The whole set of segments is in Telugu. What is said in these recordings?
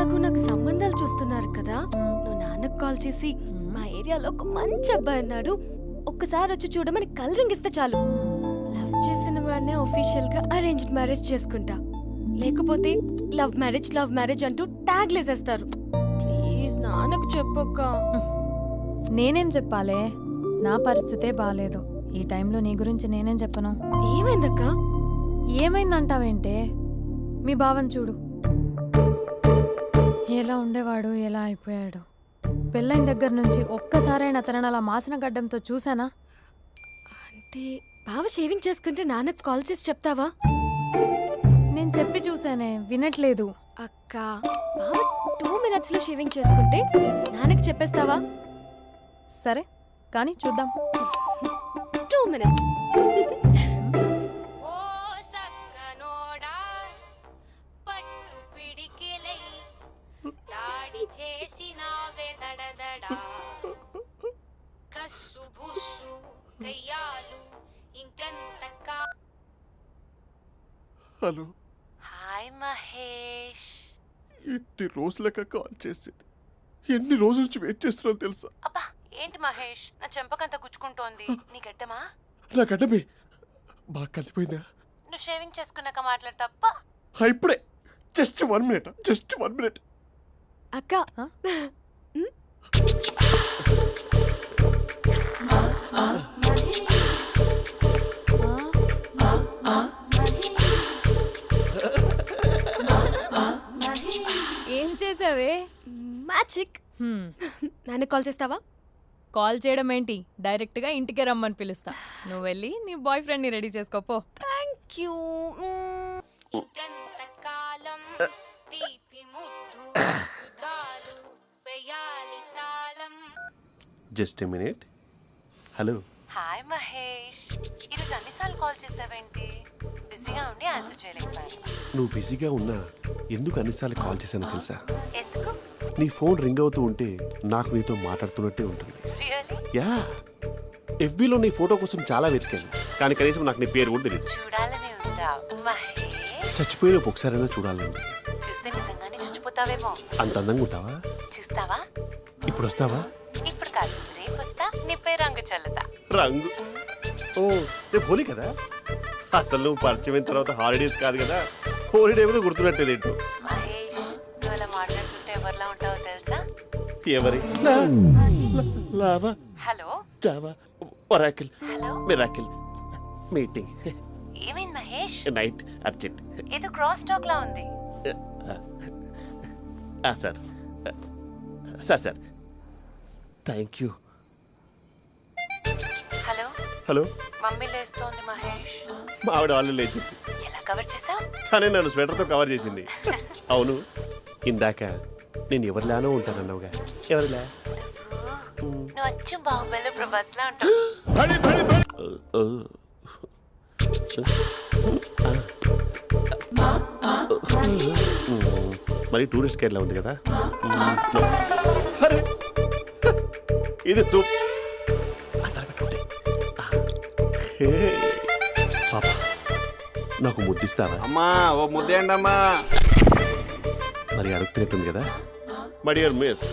ఎలాగో నాకు సంబంధాలు చూస్తున్నారు కదా, నువ్వు నాన్నకు కాల్ చేసి మా ఏరియాలో ఒక మంచి అబ్బాయి అన్నాడు, ఒక్కసారి వచ్చి చూడమని కలరింగ్ ఇస్తే చాలు. లవ్ చేసిన వాడినే ఒఫీషియల్ గా అరేంజ్డ్ మ్యారేజ్ చేసుకుంటా. లేకపోతే లవ్ మ్యారేజ్ అంటూ ట్యాగ్ లేసేస్తారు. ప్లీజ్ నాన్నకు చెప్పక్క. నేనేం చెప్పాలే, నా పరిస్థితే బాలేదు. ఈ టైంలో నీ గురించి నేనేం చెప్పను. ఏమైందక్క? ఏమైందంటావేంటే, మీ భావం చూడు, ఎలా ఉండేవాడు ఎలా అయిపోయాడు. పెళ్ళైన దగ్గర నుంచి ఒక్కసారైనా తనని అలా మాసిన గడ్డంతో చూసానా? అంటే బావ షేవింగ్ చేసుకుంటే నాన్నకు కాల్ చేసి చెప్తావా? నేను చెప్పి చూసానే, వినట్లేదు. అక్క, బావ 2 minutes లో షేవింగ్ చేసుకుంటే నాన్నకు చెప్పేస్తావా? సరే కానీ చూద్దాం. 2 minutes. హలో. హాయ్ మహేష్. ఎన్ని రోజులక కాల్ చేసేది, ఎన్ని రోజుల నుంచి వెయిట్ చేస్తున్నాను తెలుసా? అబ్బా ఏంటి మహేష్, నా చెంపకంత గుచ్చుకుంటోంది. నీ గడ్డమా? నా గడ్డమే బాగా కలిపోయిందా? నువ్వు షేవింగ్ చేసుకున్నాక మాట్లాడు తప్ప. ఇప్పుడే జస్ట్ 1 minute. అక్క, ఏం చేసావే? మ్యాజిక్. నాన్నకు కాల్ చేస్తావా? కాల్ చేయడం ఏంటి, డైరెక్ట్ గా ఇంటికే రమ్మని పిలుస్తా. నువ్వు వెళ్ళి నీ బాయ్ ఫ్రెండ్ ని రెడీ చేసుకోపో. Thank you. Just a minute. Hello. Hi Mahesh, ఈరోజు అన్నిసార్లు కాల్ చేసావేంటి? బిజీగా ఉండి ఆన్సర్ చేయలేకపోయాను. నువ్వు బిజీగా ఉన్నా ఎందుకు అన్నిసార్లు కాల్ చేశానో తెలుసా? ఎందుకు? నీ ఫోన్ రింగ్ అవుతూ ఉంటే నాకు నీతో మాట్లాడుతున్నట్టే ఉంటుంది. రియల్లీ? యా, ఎఫ్బీలో నీ ఫోటో కోసం చాలా వెతికాను, కానీ కనీసం నాకు నీ పేరు కూడా తెలియదు. చూడాలని ఉందా మహేష్? చచ్చిపోయిన ఒకసారైనా చూడాలండి. చూస్తే నిజంగానే చచ్చిపోతావేమో. అంత అందంగా ఉంటావా? చూస్తావా? ఇప్పుడు వస్తావా? ఇప్పుడు కాదు, రేపు వస్తా. నీపై రంగు చల్లుతా. రంగు? ఓ, రేపు హోలీ కదా. అసలు నువ్వు పరిచయం తర్వాత హాలిడేస్ కాదు కదా, హోలిడే కూడా గుర్తున్నట్టేది ఏంటో. మహేష్, నువ్వు అలా మాట్లాడుతుంటే ఎవరిలా ఉంటావో తెలుసా? ఎవరి? Lava, hello, Java, Oracle, hello, miracle, meeting, ఏమైంది మహేష్? Night, urgent. ఏదో క్రాస్ టాక్ లా ఉంది. Sir sir sir thank you. Hello hello, mummy లేస్తోంది మహేష్. మా ఆవిడ వాళ్ళు లేచి ఎలా కవర్ చేసావు? తనే నన్ను స్వెటర్తో కవర్ చేసింది. అవును, ఇందాక నేను ఎవరిలానో ఉంటానన్నావుగా, ఎవరిలా? నువ్వు అచ్చం బాహుబలి ప్రభాస్ లా ఉంటావు. మరి టూరిస్ట్ గైడ్లా ఉంది కదా. ఇది సూప్. పాపా, నాకు ముద్దిస్తావా? అమ్మా ఓ ముద్దేయండి అమ్మా. మరి అడుగుతున్నట్టుంది కదా. My dear miss,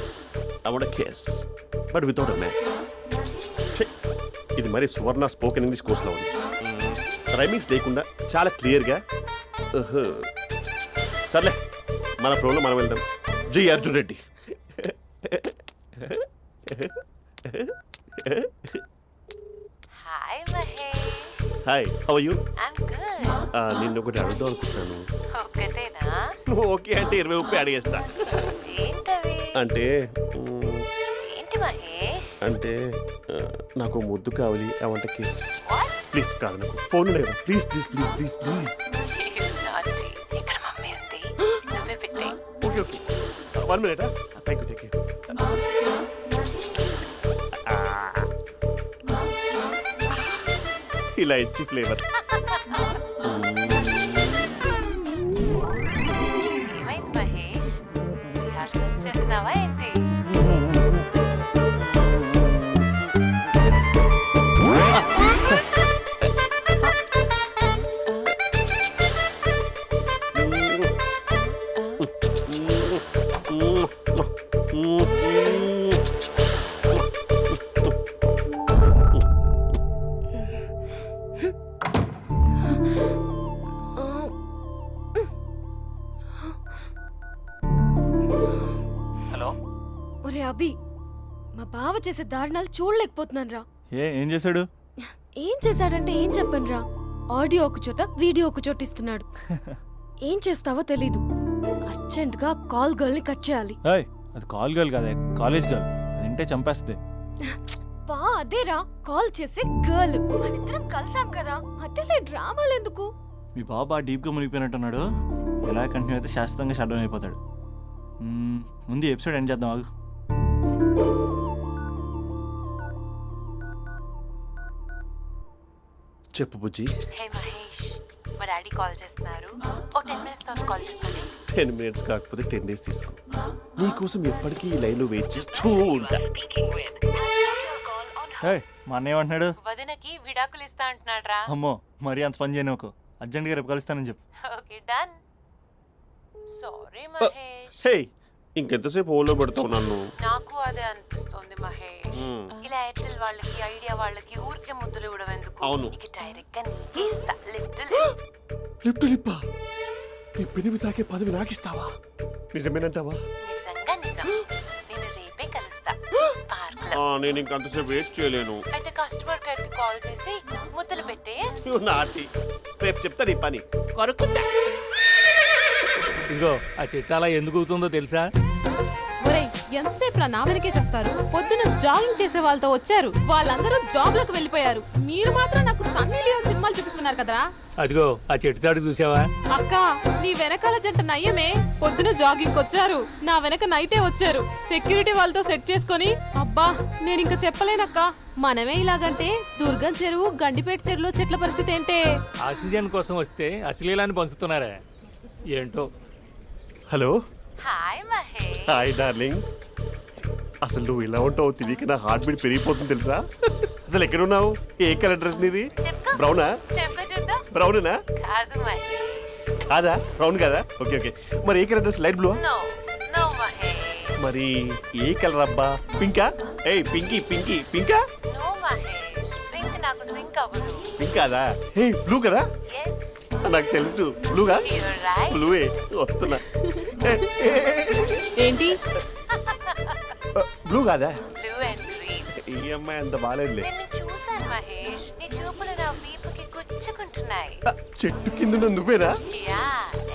I want a kiss but without a miss. ఇది మరి సువర్ణ స్పోకెన్ ఇంగ్లీష్ కోర్సులో ఉంది. రైమింగ్స్ లేకుండా చాలా క్లియర్గా. సర్లే, మన ప్రోలో మనం వెళ్దాం. జి Arjun Reddy. Hi Mahesh. Hi, how are you? I'm good. నిన్ను ఒకటి అడుగుదాం అనుకుంటున్నాను. ఒక్కటేనా? నువ్వు ఓకే అంటే 20 రూపాయలు అడిగేస్తా. ఏంటవి? అంటే ఏంటి మహేష్? అంటే నాకు ముద్దు కావాలి. I want a kiss. What? Please కాదు, నాకు ఫోన్ లేదు. Please please please please please. నాటి ఇక్కడ మమ్మీ ఉంది, నువ్వే పెట్టే. Okay okay, 1 minute. Thank you thank you. ఇలా ఇచ్చి ఫ్లేవర్. ఏమైంది మహేష్, రిహార్సల్స్ చేస్తున్నావా ఏంటి? ఒరే అభి, మా బావ చేసే దారుణాలు చూడలేకపోతున్నాను రా. ఏం చేశాడు? ఏం చేశాడంటే ఏం చెప్పనురా. ఆడియో ఒక చోట, వీడియో ఒక చోట ఇస్తున్నాడు. ఏం చేస్తావో తెలీదు. అర్జెంట్ గా కాల్ గర్ల్ ని కట్ చేయాలి. అది కాల్ గర్ల్ కాదే, కాలేజ్ గర్ల్. అది వింటే చంపేస్తుంది. బా అదేరా, కాల్ చేసే గర్ల్. మనిద్దరం కలిసాం కదా, మధ్యలో డ్రామాలు ఎందుకు? మీ బాబా డీప్గా మునిగిపోయినట్టున్నాడు. ఎలా కంటిన్యూ అయితే శాశ్వతంగా షట్ డౌన్ అయిపోతాడు. ముందు ఎపిసోడ్ ఎండ్ చేద్దాం ఆగు. చెప్పు బుజ్జి. హే మహేష్, మా డాడీ కాల్ చేస్తున్నారు. ఓ 10 minutes తర్వాత కాల్ చేస్తాను. 10 minutes కాకపోతే 10 days తీసుకో. నీకోసం ఎప్పటికీ ఈ లైన్లో వెయిట్ చేస్తూ ఉంటా. మా అన్నయ్య ఏమంటున్నాడు? వదినకి విడాకులు ఇస్తా అంటున్నాడు రా. అమ్మో, మరీ అంత పని చేయను. అర్జెంట్గా రేపు కలుస్తానని చెప్పు. Okay done. సారీ మహేష్. హే, ఇంకెంతసేపు హోల్లో పెడతావు నన్ను? నాకు అదే అనిపిస్తుంది మహేష్. ఇలా ఎయిర్టెల్ వాళ్ళకి, ఐడియా వాళ్ళకి ఊరికే ముద్దులు ఇవ్వడం ఎందుకు? అవును. ఇక డైరెక్ట్ గా నీకే ఇస్తా. లిప్టు లిప్పా, నీ పెనివి తాకే పదవి నాకిస్తావా? నిజమేనంటావా? నిజంగా నిజం. నేను రేపే కలుస్తా పార్క్ లో. నేను ఇంకంతసేపు వేస్ట్ చేయలేను. అయితే కస్టమర్ కేర్ కి కాల్ చేసి ముద్దులు పెట్టే. నాటి రేపు చెప్తా నీ పని. కొరుకుంటా. ఇదిగో ఆ చిట్టాలా ఎందుకు అవుతుందో తెలుసా? ఒరేయ్, ఎంతసేపు నా వెనకే చేస్తారు? పొద్దున జాగింగ్ చేసే వాళ్ళతో వచ్చారు, వాళ్ళందరూ జాబ్ లకు వెళ్ళిపోయారు. మీరు మాత్రం నాకు సన్నీ లియోన్ సినిమాలు చూపిస్తున్నారు కదరా. అదిగో ఆ చెట్టు చాటు చూసావా? అక్క, నీ వెనకాల జంట నయ్యమే. పొద్దున జాగింగ్ వచ్చారు, నా వెనక నైటే వచ్చారు. సెక్యూరిటీ వాళ్ళతో సెట్ చేసుకొని, అబ్బా నేను ఇంకా చెప్పలేనక్క. మనమే ఇలాగంటే దుర్గం చెరువు, గండిపేట చెరువులో చెట్ల పరిస్థితి ఏంటే? ఆక్సిజన్ కోసం వస్తే అశ్లీలాన్ని పంచుతున్నారా ఏంటో. Hello. Hi Mahesh. Hi darling. అసలు నువ్వు ఇలా ఉంటావు తెలియక నా హార్ట్ బీట్ పెరిగిపోతుంది తెలుసా? అసలు ఎక్కడున్నావు? ఏ కలర్ డ్రెస్ నీది? బ్రౌనా? చెప్పుకో చూద్దాం. బ్రౌనేనా? కాదు మహేష్. కాదా? బ్రౌన్ కాదా? Okay okay. మరి ఏ colour dress? Light blue? No no Mahesh. మరి ఏ కలర్ అబ్బా? పింకా? ఏయ్ పింకీ పింకీ పింకా? నో మహేష్, పింక్ నాకు సింక్ అవ్వదు. పింక్ కాదా? హే బ్లూ కదా? yes నాకు తెలుసు. బ్లూగా? you're right. బ్లూవే వస్తున్నా. ఏంటి? బ్లూ కాదా? blue and green. ఈ అమ్మాయి అంత బాగాలేదులే. నిన్ను చూశాను మహేష్, నీ చూపులు నా వీపుకి గుచ్చుకుంటున్నాయి. చెట్టు కింద నువ్వేనా? Yeah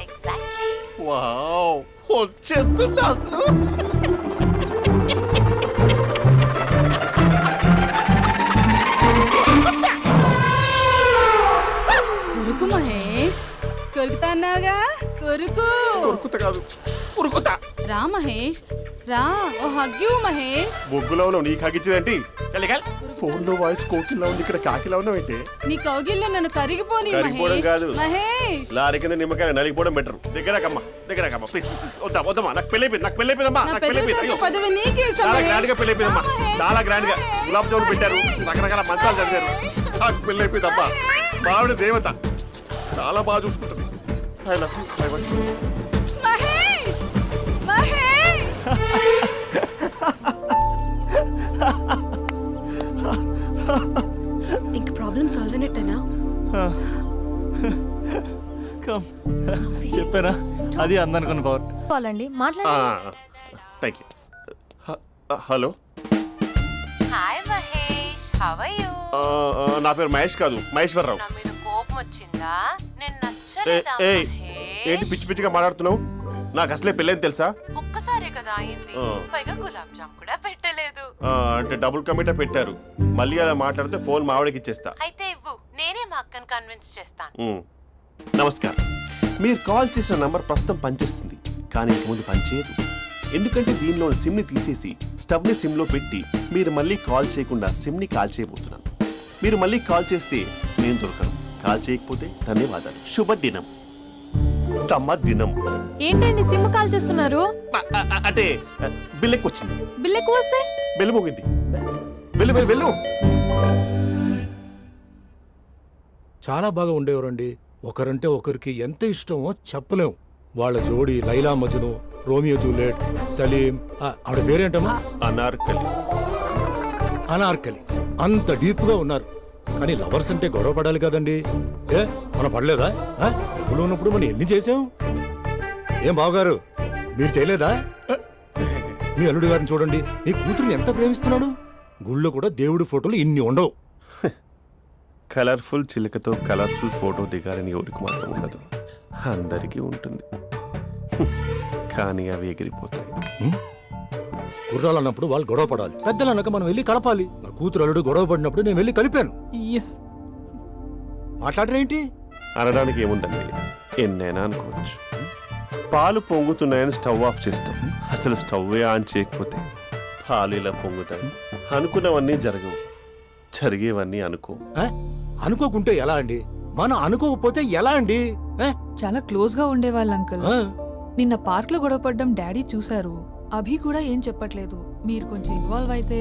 exactly. వావ్, వచ్చేస్తున్నా అసలు. కొరుకు మహేష్, కొరుకుతాన్నాగా. కొరుకు. ఉరుకుతా కాదు, ఉరుకుతా. రా మహేష్ రా, ఓ హగ్గు మహేష్. బొగ్గులో ఉన్నావు, నీకు హగిచ్చేదేంటి? ఫోన్ లో వాయిస్ కోకిలా ఉంది, ఇక్కడ కాకిలా ఉన్నావు ఏంటి? నీ కౌగిల్లో నన్ను కరిగిపోని కరిగిపోవడం మహేష్. కాదు. మహేష్, లారీ కింద నిమ్మకాయ నలిగిపోవడం బెటర్. దగ్గరకమ్మా ప్లీజ్. వద్దా వద్దమ్మా, నాకు పెళ్ళైపోయిందమ్మా. నా నాకు పెద్ద పెళ్ళైపోయింది. అయ్యో, పదవి నీకే ఇస్తా చాలా మహేష్. గ్రాండ్ గా పెళ్ళైపోయిందమ్మా. రా మహేష్. చాలా గ్రాండ్ గా గులాబ్ జామున్ పెట్టారు, రకరకాల మంచాలు చదివారు. నాకు పెళ్ళైపోయిందమ్మా. మావిడ దేవత, చాలా బాగా చూసుకుంటుంది. I love you. I want you. Mahesh, Mahesh. ఇంక ప్రాబ్లం సాల్వ్ అయినట్టేనా? చెప్పారా, అది అందనుకున్న పవర్. వాళ్ళండి మాట్లాడండి. Thank you. Hello. Hi Mahesh, how are you? నా పేరు మహేష్ కాదు, మహేశ్వరరావు. నా మీద కోపం వచ్చిందా? నేను నచ్చలేదా ఏంటి మహేష్? పిచ్చి పిచ్చిగా మాట్లాడుతున్నావు? నాకు అసలే పెళ్ళని తెలుసా? ఒక్కసారి కదా అయింది, పైగా గులాబ్ జామ్ కూడా పెట్టలేదు. అంటే డబుల్ కమిటా పెట్టారు. మళ్ళీ అలా మాట్లాడితే ఫోన్ మావిడకి ఇచ్చేస్తా. అయితే ఇవ్వు, నేనే మా అక్కని కన్విన్స్ చేస్తాను. నమస్కారం. మీరు కాల్ చేసిన నంబర్ ప్రస్తుతం పనిచేస్తుంది, కానీ ఇంక ముందు పనిచేయదు. ఎందుకంటే దీనిలో సిమ్ని తీసేసి స్టవ్ని సిమ్లో పెట్టి మీరు మళ్ళీ కాల్ చేయకుండా సిమ్ని కాల్ చేయబోతున్నాను. మీరు మళ్ళీ కాల్ చేస్తే నేను దొరకను, కాల్ చేయకపోతే ధన్యవాదాలు. శుభదినం. తమ దినం. ఏంటండి సిమ్ కాల్ చేస్తున్నారు? అంటే బిల్ ఎక్కువ వచ్చింది. బిల్ ఎక్కువ వస్తే? బెల్లు మోగింది. వెళ్ళు. చాలా బాగా ఉండేవారండి. ఒకరంటే ఒకరికి ఎంత ఇష్టమో చెప్పలేం. వాళ్ళ జోడి లైలా మజ్ను, రోమియో జూలియట్, సలీం, ఆవిడ పేరేంటమ్మా? అనార్కలి. అంత డీప్ గా ఉన్నారు. కానీ లవర్స్ అంటే గొడవ పడాలి కదండి. మనం పడలేదా? డబ్బులు ఉన్నప్పుడు మనం ఎన్ని చేసాం? ఏం బావగారు, మీరు చేయలేదా? మీ అల్లుడి గారిని చూడండి, మీ కూతురుని ఎంత ప్రేమిస్తున్నాడు. గుళ్ళో కూడా దేవుడి ఫోటోలు ఇన్ని ఉండవు. కలర్ఫుల్ చిలుకతో కలర్ఫుల్ ఫోటో దిగాలని ఎవరికి మాత్రం ఉండదు, అందరికీ ఉంటుంది. కానీ అవి ఎగిరిపోతాయి. గుర్రాలు అన్నప్పుడు వాళ్ళు గొడవ పడాలి, పెద్దలు అన్నాక మనం వెళ్ళి కలపాలి. నా కూతురు అల్లుడు గొడవ పడినప్పుడు నేను వెళ్ళి కలిపాను. మాట్లాడరేంటి? అనడానికి ఏముందండి, ఎన్నైనా అనుకోవచ్చు. పాలు పొంగుతున్నాయని స్టవ్ ఆఫ్ చేస్తాం, అసలు స్టవ్వే ఆన్ చేయకపోతే పాలు ఇలా పొంగుతాయి. అనుకున్నవన్నీ జరగవు, జరిగేవన్నీ అనుకో. అనుకోకుంటే ఎలా అండి? మనం అనుకోకపోతే ఎలా అండి? చాలా క్లోజ్ గా ఉండేవాళ్ళు అంకుల్. నిన్న పార్క్ లో గొడవపడ్డం డాడీ చూశారు. అభి కూడా ఏం చెప్పట్లేదు. మీరు కొంచెం ఇన్వాల్వ్ అయితే.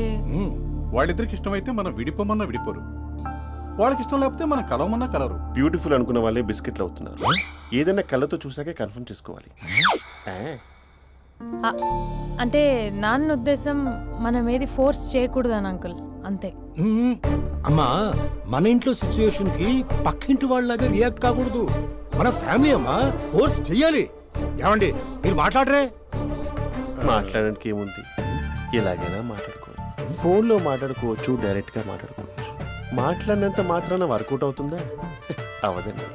వాళ్ళిద్దరికి ఇష్టమైతే మనం విడిపోమన్నా విడిపోరు, వాళ్ళకి ఇష్టం లేకపోతే మనం కలవమన్నా కలరు. బ్యూటిఫుల్ అనుకున్న వాళ్ళే బిస్కెట్లు అవుతున్నారు. ఏదైనా కళ్ళతో చూసాకే కన్ఫర్మ్ చేసుకోవాలి. అంటే నాన్న ఉద్దేశం మనం ఏది ఫోర్స్ చేయకూడదని అంకుల్, అంతే. అమ్మా, మన ఇంట్లో సిచ్యుయేషన్ కి పక్కింటి వాళ్ళలాగా రియాక్ట్ కాకూడదు. మన ఫ్యామిలీ అమ్మా, ఫోర్స్ చెయ్యాలి. ఏమండి మీరు మాట్లాడరే? మాట్లాడడానికి ఏముంది, ఎలాగైనా మాట్లాడుకోవచ్చు. ఫోన్లో మాట్లాడుకోవచ్చు, డైరెక్ట్గా మాట్లాడుకోవచ్చు. మాట్లాడినంత మాత్రాన వర్కౌట్ అవుతుందా? అవదండి.